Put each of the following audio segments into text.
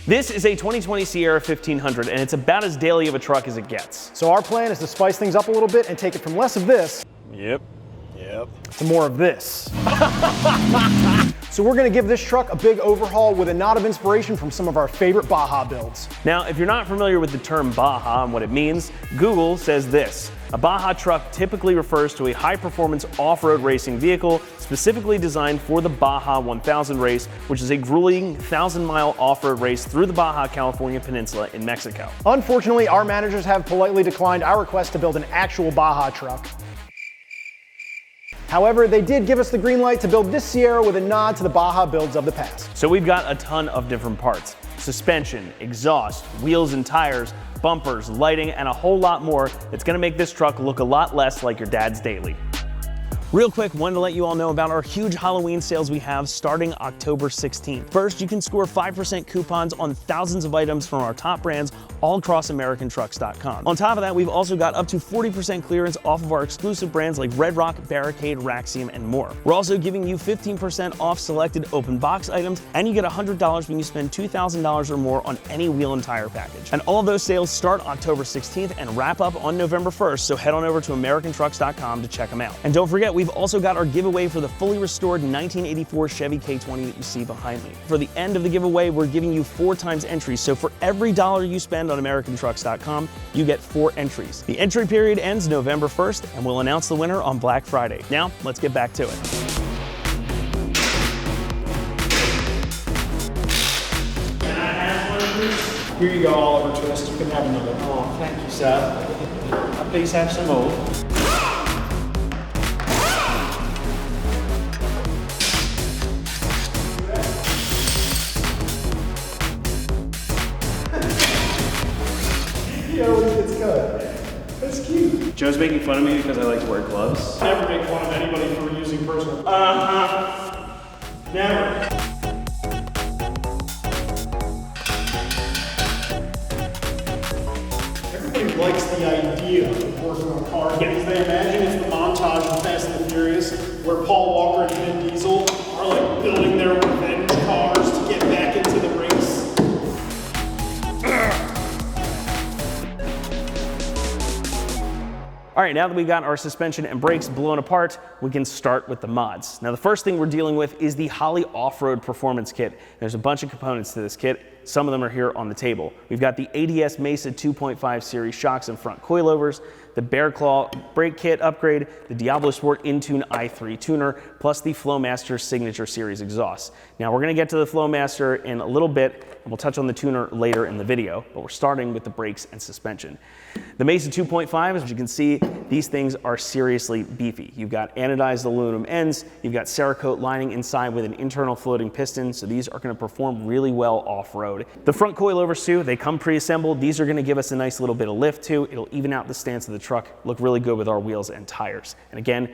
This is a 2020 Sierra 1500, and it's about as daily of a truck as it gets. So our plan is to spice things up a little bit and take it from less of this to more of this. So we're gonna give this truck a big overhaul with a nod of inspiration from some of our favorite Baja builds. Now, if you're not familiar with the term Baja and what it means, Google says this: a Baja truck typically refers to a high-performance off-road racing vehicle specifically designed for the Baja 1000 race, which is a grueling 1,000-mile off-road race through the Baja California Peninsula in Mexico. Unfortunately, our managers have politely declined our request to build an actual Baja truck. However, they did give us the green light to build this Sierra with a nod to the Baja builds of the past. So we've got a ton of different parts: suspension, exhaust, wheels and tires, bumpers, lighting, and a whole lot more that's gonna make this truck look a lot less like your dad's daily. Real quick, wanted to let you all know about our huge Halloween sales we have starting October 16th. First, you can score 5% coupons on thousands of items from our top brands all across AmericanTrucks.com. On top of that, we've also got up to 40% clearance off of our exclusive brands like Red Rock, Barricade, Raxium, and more. We're also giving you 15% off selected open box items, and you get $100 when you spend $2,000 or more on any wheel and tire package. And all of those sales start October 16th and wrap up on November 1st, so head on over to AmericanTrucks.com to check them out. And don't forget, we've also got our giveaway for the fully restored 1984 Chevy K20 that you see behind me. For the end of the giveaway, we're giving you 4 times entries, so for every $1 you spend on AmericanTrucks.com, you get 4 entries. The entry period ends November 1st, and we'll announce the winner on Black Friday. Now, let's get back to it. Can I have one of these? Here you go, Oliver Twist. You can have another. Oh, thank you, sir. Please have some more. It's good. That's cute. Joe's making fun of me because I like to wear gloves. Never make fun of anybody for using personal. Never. Everybody likes the idea of working on a car because they imagine it's the montage of Fast and the Furious where Paul Walker and Vin Diesel are like building their revenge cars to get back into the race. All right, now that we got our suspension and brakes blown apart, we can start with the mods. Now, the first thing we're dealing with is the Holley Off-Road Performance Kit. There's a bunch of components to this kit. Some of them are here on the table. We've got the ADS Mesa 2.5 series shocks and front coilovers, the Bear Claw brake kit upgrade, the Diablo Sport Intune i3 tuner, plus the Flowmaster Signature Series exhaust. Now, we're gonna get to the Flowmaster in a little bit, and we'll touch on the tuner later in the video, but we're starting with the brakes and suspension. The Mesa 2.5, as you can see, these things are seriously beefy. You've got anodized aluminum ends, you've got Cerakote lining inside with an internal floating piston, so these are gonna perform really well off-road. The front coilovers too, they come pre-assembled. These are gonna give us a nice little bit of lift too. It'll even out the stance of the truck, look really good with our wheels and tires. And again,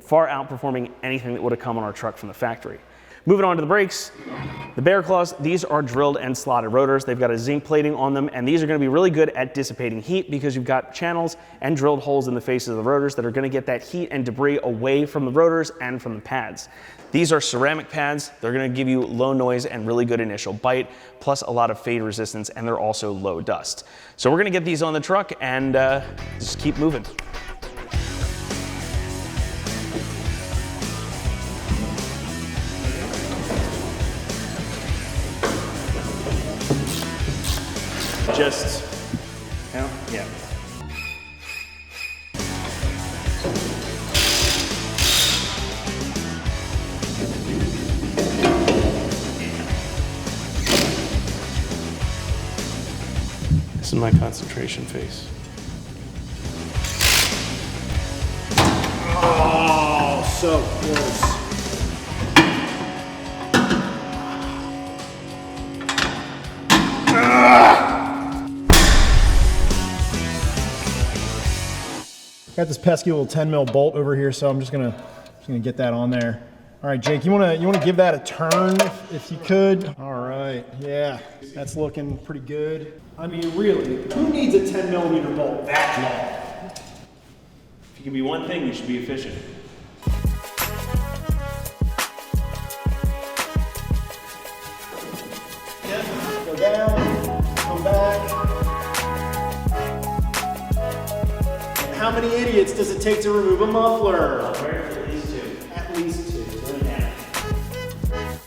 far outperforming anything that would have come on our truck from the factory. Moving on to the brakes, the Bear Claws, these are drilled and slotted rotors. They've got a zinc plating on them, and these are gonna be really good at dissipating heat because you've got channels and drilled holes in the faces of the rotors that are gonna get that heat and debris away from the rotors and from the pads. These are ceramic pads. They're gonna give you low noise and really good initial bite, plus a lot of fade resistance, and they're also low dust. So we're gonna get these on the truck and just keep moving. Just, yeah. This is my concentration face. Oh, so close. Got this pesky little 10 mil bolt over here, so I'm just gonna get that on there. All right, Jake, you wanna give that a turn if you could? All right, yeah, that's looking pretty good. I mean, really, who needs a 10 millimeter bolt that long? If you can be one thing, you should be efficient. Go down, come back. And how many idiots does it take to remove a muffler? At least two. At least two.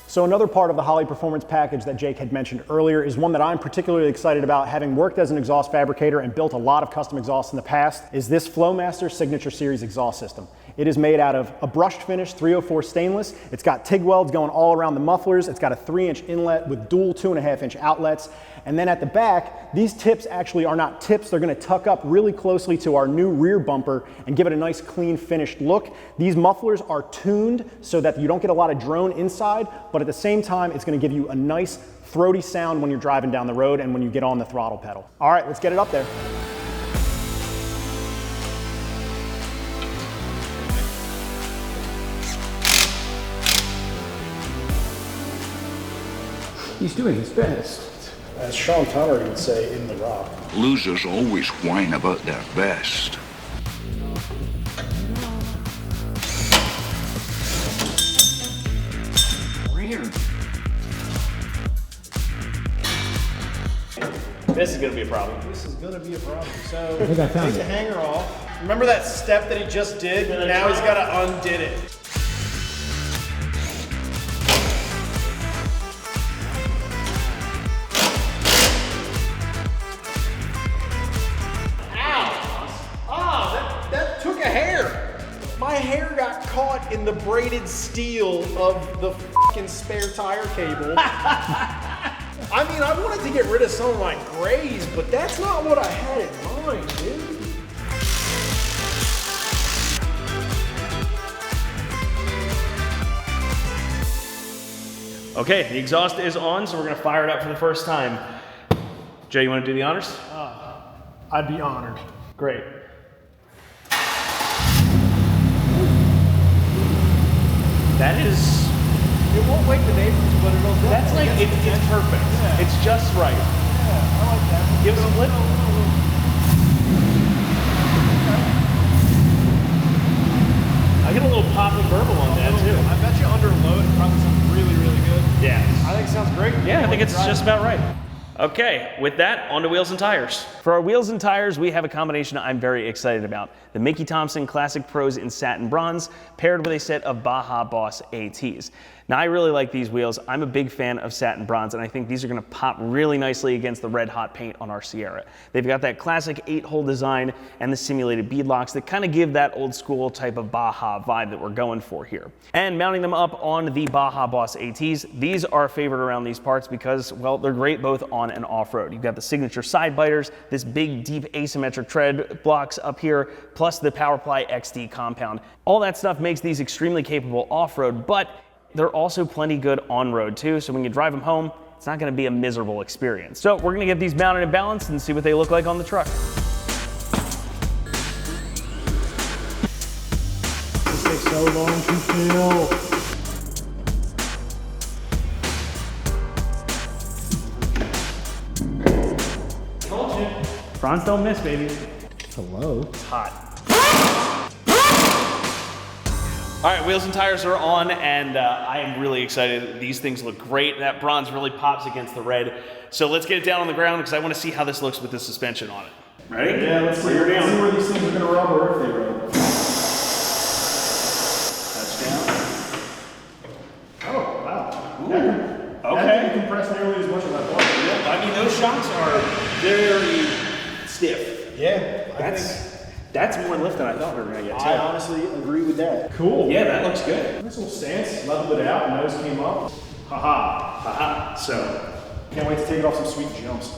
So another part of the Holley Performance package that Jake had mentioned earlier is one that I'm particularly excited about, having worked as an exhaust fabricator and built a lot of custom exhausts in the past, is this Flowmaster Signature Series exhaust system. It is made out of a brushed finish 304 stainless. It's got TIG welds going all around the mufflers. It's got a 3-inch inlet with dual 2.5-inch outlets. And then at the back, these tips actually are not tips. They're gonna tuck up really closely to our new rear bumper and give it a nice clean finished look. These mufflers are tuned so that you don't get a lot of drone inside, but at the same time, it's gonna give you a nice throaty sound when you're driving down the road and when you get on the throttle pedal. All right, let's get it up there. He's doing his best. As Sean Connery would say in The Rock. Losers always whine about their best. This is gonna be a problem. This is gonna be a problem. So think I found take the it. hanger off. Remember that step that he just did? Now he's gotta undid it. That took a hair. My hair got caught in the braided steel of the fucking spare tire cable. I mean, I wanted to get rid of some of my grays, but that's not what I had in mind, dude. Okay, the exhaust is on, so we're gonna fire it up for the first time. Jay, you wanna do the honors? I'd be honored. Great. That is, It won't wake the neighbors, but it'll. that's like, it's perfect. Yeah. It's just right. Yeah, I like that. Give us a flip. I get a little pop and burble on that too. I bet you under load it probably sounds really, really good. Yeah. I think it sounds great. Yeah, I think it's just about right. Okay, with that, on to wheels and tires. For our wheels and tires, we have a combination I'm very excited about. The Mickey Thompson Classic Pros in satin bronze, paired with a set of Baja Boss ATs. Now, I really like these wheels. I'm a big fan of satin bronze, and I think these are gonna pop really nicely against the red hot paint on our Sierra. They've got that classic 8-hole design and the simulated bead locks that kind of give that old school type of Baja vibe that we're going for here. And mounting them up on the Baja Boss ATs, these are a favorite around these parts because, well, they're great both on and off-road. You've got the signature side biters, this big, deep asymmetric tread blocks up here, plus the PowerPly XD compound. All that stuff makes these extremely capable off-road, but they're also plenty good on-road too, so when you drive them home, it's not gonna be a miserable experience. So we're gonna get these mounted and balanced and see what they look like on the truck. This takes so long to fill. Told you. Fronts don't miss, baby. Hello. It's hot. All right, wheels and tires are on, and I am really excited. These things look great. That bronze really pops against the red. So let's get it down on the ground because I want to see how this looks with the suspension on it. Ready? Yeah, let's see where these things are gonna rub or if they rub. Touchdown. Oh, wow. Ooh. That Okay. didn't compress nearly as much as I thought. Yeah, I mean, those shocks are very stiff. Yeah, I think That's more lift than I thought we were going to get, too. I honestly agree with that. Cool. Yeah, that looks good. Nice little stance, leveled it out, nose came up. Haha. Haha. So, Can't wait to take it off some sweet jumps.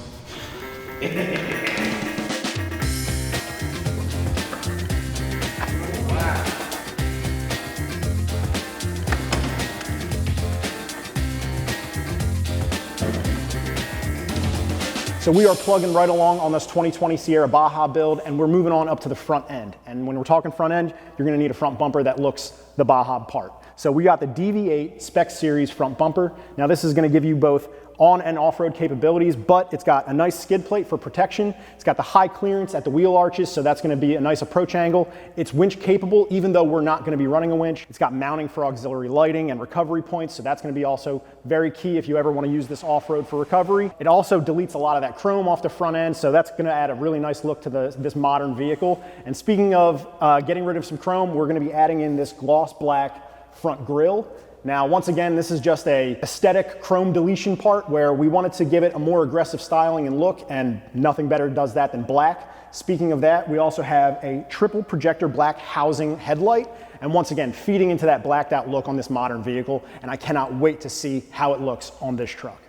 So we are plugging right along on this 2020 Sierra Baja build, and we're moving on up to the front end. And when we're talking front end, you're gonna need a front bumper that looks the Baja part. So we got the DV8 Spec Series front bumper. Now this is gonna give you both on and off-road capabilities, but it's got a nice skid plate for protection. It's got the high clearance at the wheel arches, so that's going to be a nice approach angle. It's winch capable, even though we're not going to be running a winch. It's got mounting for auxiliary lighting and recovery points, so that's going to be also very key if you ever want to use this off-road for recovery. It also deletes a lot of that chrome off the front end, so that's going to add a really nice look to this modern vehicle. And speaking of getting rid of some chrome, we're going to be adding in this gloss black front grille. Now, once again, this is just a aesthetic chrome deletion part where we wanted to give it a more aggressive styling and look, and nothing better does that than black. Speaking of that, we also have a triple projector black housing headlight, and once again, feeding into that blacked out look on this modern vehicle, and I cannot wait to see how it looks on this truck.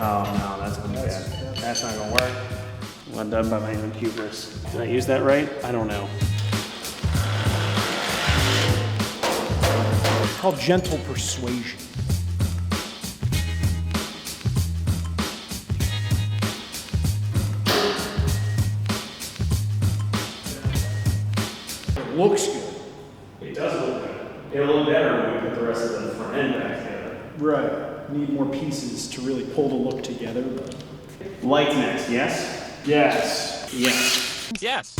Oh no, that's gonna be bad. That's not gonna work. Well done by my own hubris. Did I use that right? I don't know. It's called gentle persuasion. It looks good. It does look good. It'll look better when we put the rest of the front end back together. Right. Need more pieces to really pull the look together. But... Lights next, yes? Yes. Yes. Yes.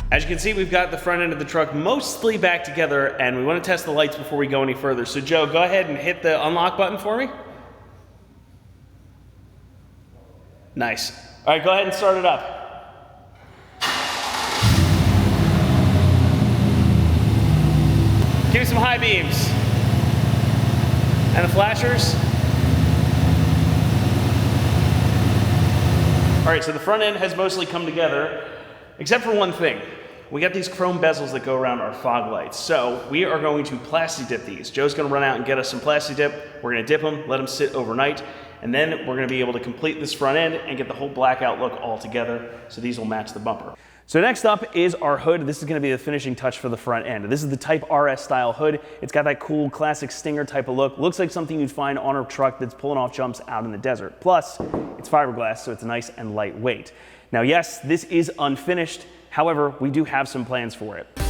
As you can see, we've got the front end of the truck mostly back together, and we want to test the lights before we go any further. So Joe, go ahead and hit the unlock button for me. Nice. All right, go ahead and start it up. Give me some high beams. And the flashers. All right, so the front end has mostly come together, except for one thing. We got these chrome bezels that go around our fog lights. So we are going to plasti dip these. Joe's gonna run out and get us some plasti dip. We're gonna dip them, let them sit overnight, and then we're gonna be able to complete this front end and get the whole blackout look all together, so these will match the bumper. So next up is our hood. This is gonna be the finishing touch for the front end. This is the Type RS style hood. It's got that cool classic Stinger type of look. Looks like something you'd find on a truck that's pulling off jumps out in the desert. Plus, it's fiberglass, so it's nice and lightweight. Now yes, this is unfinished. However, we do have some plans for it. I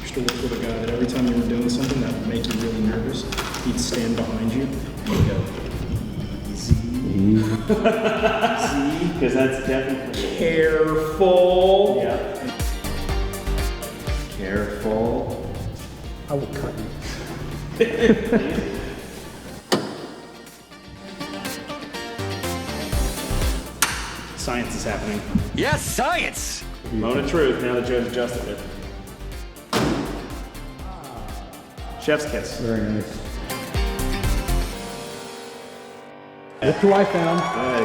used to work with a guy that every time you were doing something that would make you really nervous, he'd stand behind you and go, easy. Easy. Because that's definitely... Careful. Yeah. Careful. I will cut you. Science is happening. Yes, science! Moment of truth, now that Joe's adjusted it. Chef's kiss. Very nice. Look who I found.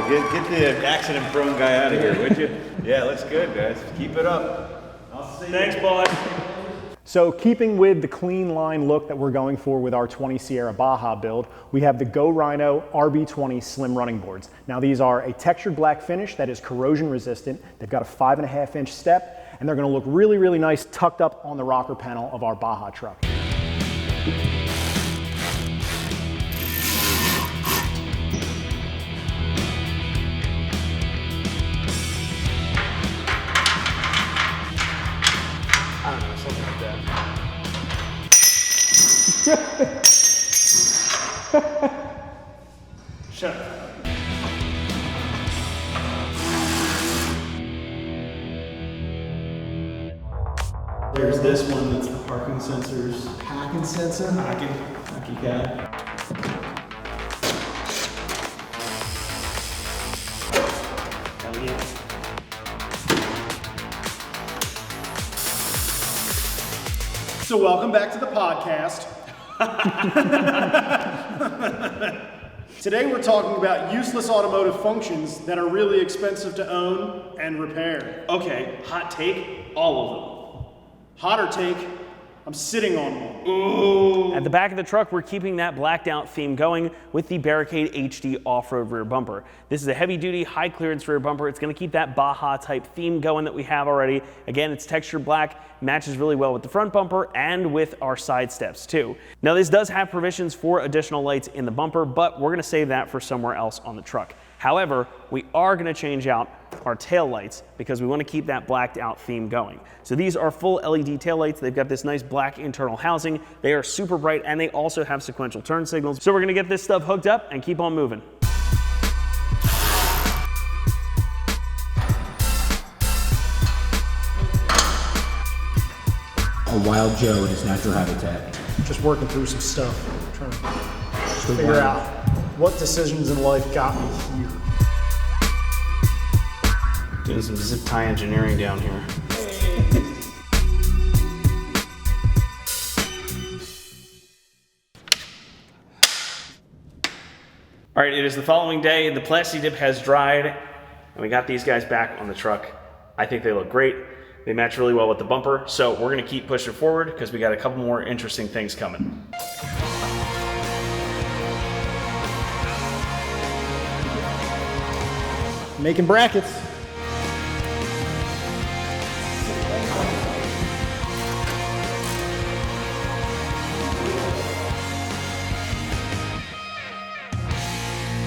Get the accident-prone guy out of here, would you? Yeah, looks good, guys. Keep it up. I'll see you. Thanks, boy. So keeping with the clean line look that we're going for with our 20 Sierra Baja build, we have the Go Rhino RB20 slim running boards. Now these are a textured black finish that is corrosion resistant. They've got a 5.5-inch step, and they're gonna look really, really nice tucked up on the rocker panel of our Baja truck. I don't know, something like that. Shut up. There's this one that's the parking sensors. Parking sensor? Hockey cat. Hell yeah. So welcome back to the podcast. Today we're talking about useless automotive functions that are really expensive to own and repair. Okay, hot take, all of them. Hotter take, I'm sitting on one. Ooh. At the back of the truck, we're keeping that blacked out theme going with the Barricade HD off-road rear bumper. This is a heavy-duty, high-clearance rear bumper. It's going to keep that Baja-type theme going that we have already. Again, it's textured black, matches really well with the front bumper and with our side steps too. Now, this does have provisions for additional lights in the bumper, but we're going to save that for somewhere else on the truck. However, we are going to change out our tail lights because we want to keep that blacked out theme going. So these are full LED tail lights. They've got this nice black internal housing. They are super bright and they also have sequential turn signals. So we're going to get this stuff hooked up and keep on moving. A wild Joe in his natural habitat. Just working through some stuff. Trying to figure out what decisions in life got me here. Doing some zip tie engineering down here. All right, it is the following day. The Plasti Dip has dried, and we got these guys back on the truck. I think they look great. They match really well with the bumper, so we're gonna keep pushing forward because we got a couple more interesting things coming. Making brackets.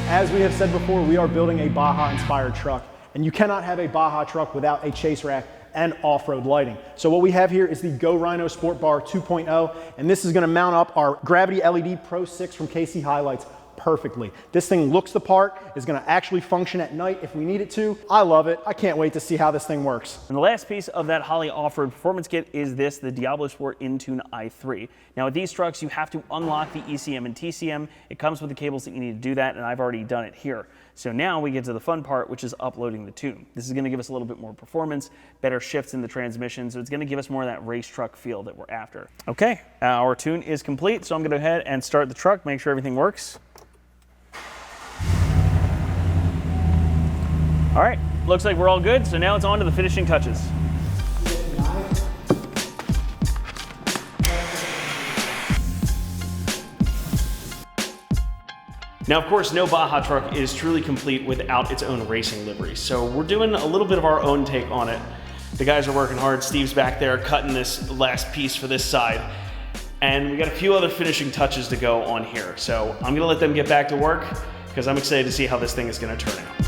As we have said before, we are building a Baja-inspired truck, and you cannot have a Baja truck without a chase rack and off-road lighting. So what we have here is the Go Rhino Sport Bar 2.0, and this is gonna mount up our Gravity LED Pro 6 from KC Highlights perfectly. This thing looks the part, is gonna actually function at night if we need it to. I love it. I can't wait to see how this thing works. And the last piece of that Holley off-road performance kit is this, the Diablo Sport Intune i3. Now with these trucks, you have to unlock the ECM and TCM. It comes with the cables that you need to do that, and I've already done it here. So now we get to the fun part, which is uploading the tune. This is gonna give us a little bit more performance, better shifts in the transmission, so it's gonna give us more of that race truck feel that we're after. Okay, our tune is complete, so I'm gonna go ahead and start the truck, make sure everything works. All right, looks like we're all good, so now it's on to the finishing touches. Now, of course, no Baja truck is truly complete without its own racing livery, so we're doing a little bit of our own take on it. The guys are working hard. Steve's back there cutting this last piece for this side, and we got a few other finishing touches to go on here. So I'm gonna let them get back to work because I'm excited to see how this thing is gonna turn out.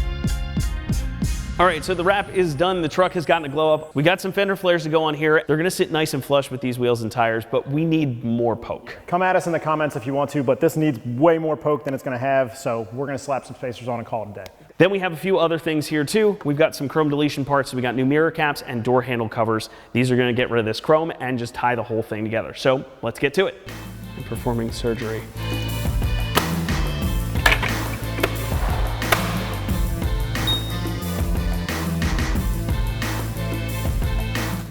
All right, so the wrap is done. The truck has gotten a glow up. We got some fender flares to go on here. They're gonna sit nice and flush with these wheels and tires, but we need more poke. Come at us in the comments if you want to, but this needs way more poke than it's gonna have, so we're gonna slap some spacers on and call it a day. Then we have a few other things here too. We've got some chrome deletion parts. So we got new mirror caps and door handle covers. These are gonna get rid of this chrome and just tie the whole thing together. So let's get to it. I'm performing surgery.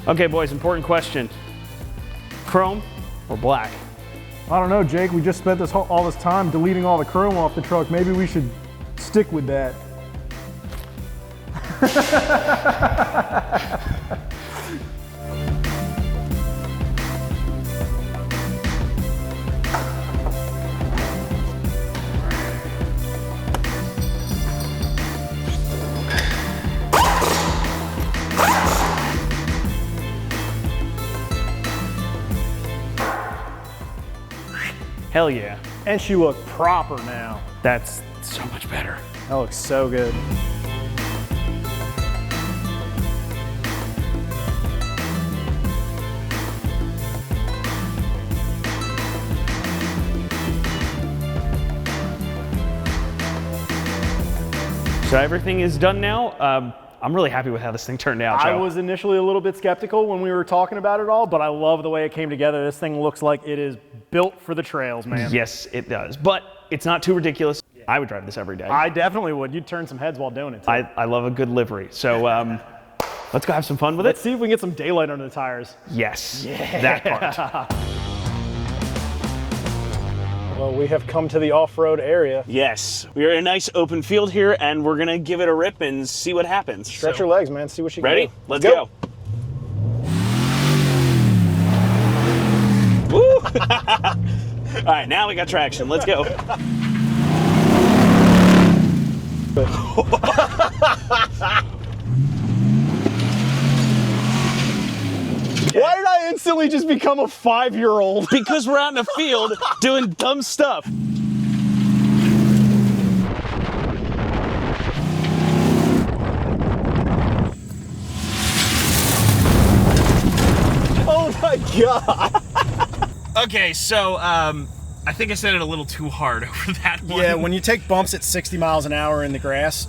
Okay, boys, important question. Chrome or black? I don't know, Jake. We just spent all this time deleting all the chrome off the truck. Maybe we should stick with that. Hell yeah. And she look proper now. That's so much better. That looks so good. So everything is done now. I'm really happy with how this thing turned out, Joe. I was initially a little bit skeptical when we were talking about it all, but I love the way it came together. This thing looks like it is built for the trails, man. Yes, it does. But it's not too ridiculous. I would drive this every day. I definitely would. You'd turn some heads while doing it, too. I love a good livery. So let's go have some fun with Let's it. see if we can get some daylight under the tires. Yes, that part. Well, we have come to the off-road area. Yes, we are in a nice open field here, and we're gonna give it a rip and see what happens. Stretch your legs, man. See what you can Ready? do. Let's go. All right, now we got traction. Let's go. Why did I instantly just become a 5-year-old? Because we're out in the field doing dumb stuff. Oh my God. Okay, so I think I said it a little too hard over that one. Yeah, when you take bumps at 60 miles an hour in the grass,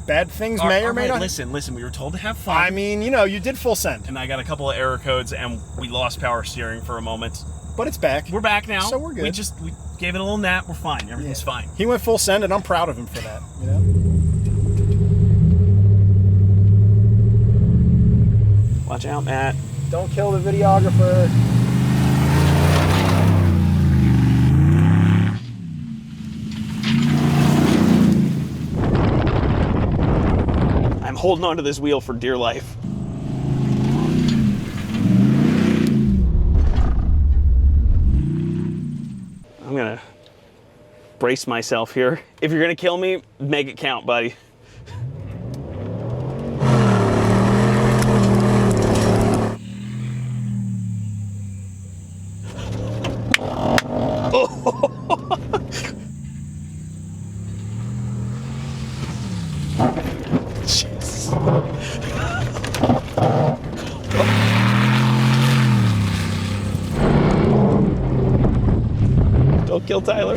bad things may or may not. Listen, we were told to have fun. I mean, you know, you did full send. And I got a couple of error codes and we lost power steering for a moment. But it's back. We're back now. So we're good. We gave it a little nap. We're fine. Everything's fine. He went full send and I'm proud of him for that, you know? Watch out, Matt. Don't kill the videographer. I'm holding onto this wheel for dear life. I'm gonna brace myself here. If you're gonna kill me, make it count, buddy. Jesus. Don't kill Tyler.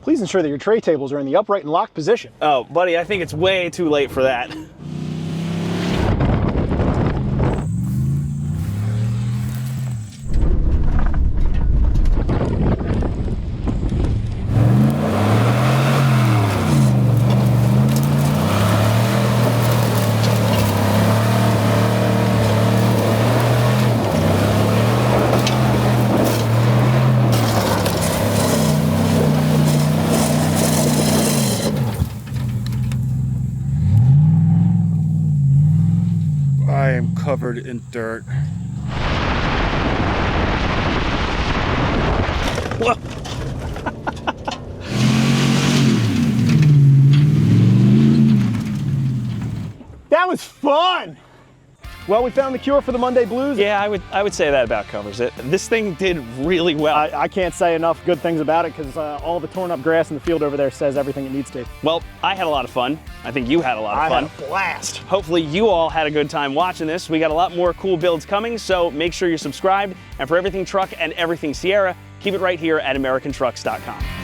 Please ensure that your tray tables are in the upright and locked position. Oh, buddy, I think it's way too late for that. I am covered in dirt. Whoa. That was fun! Well, we found the cure for the Monday blues. Yeah, I would say that about covers it. This thing did really well. I can't say enough good things about it because all the torn up grass in the field over there says everything it needs to. Well, I had a lot of fun. I think you had a lot of fun. I had a blast. Hopefully you all had a good time watching this. We got a lot more cool builds coming, so make sure you're subscribed. And for everything truck and everything Sierra, keep it right here at AmericanTrucks.com.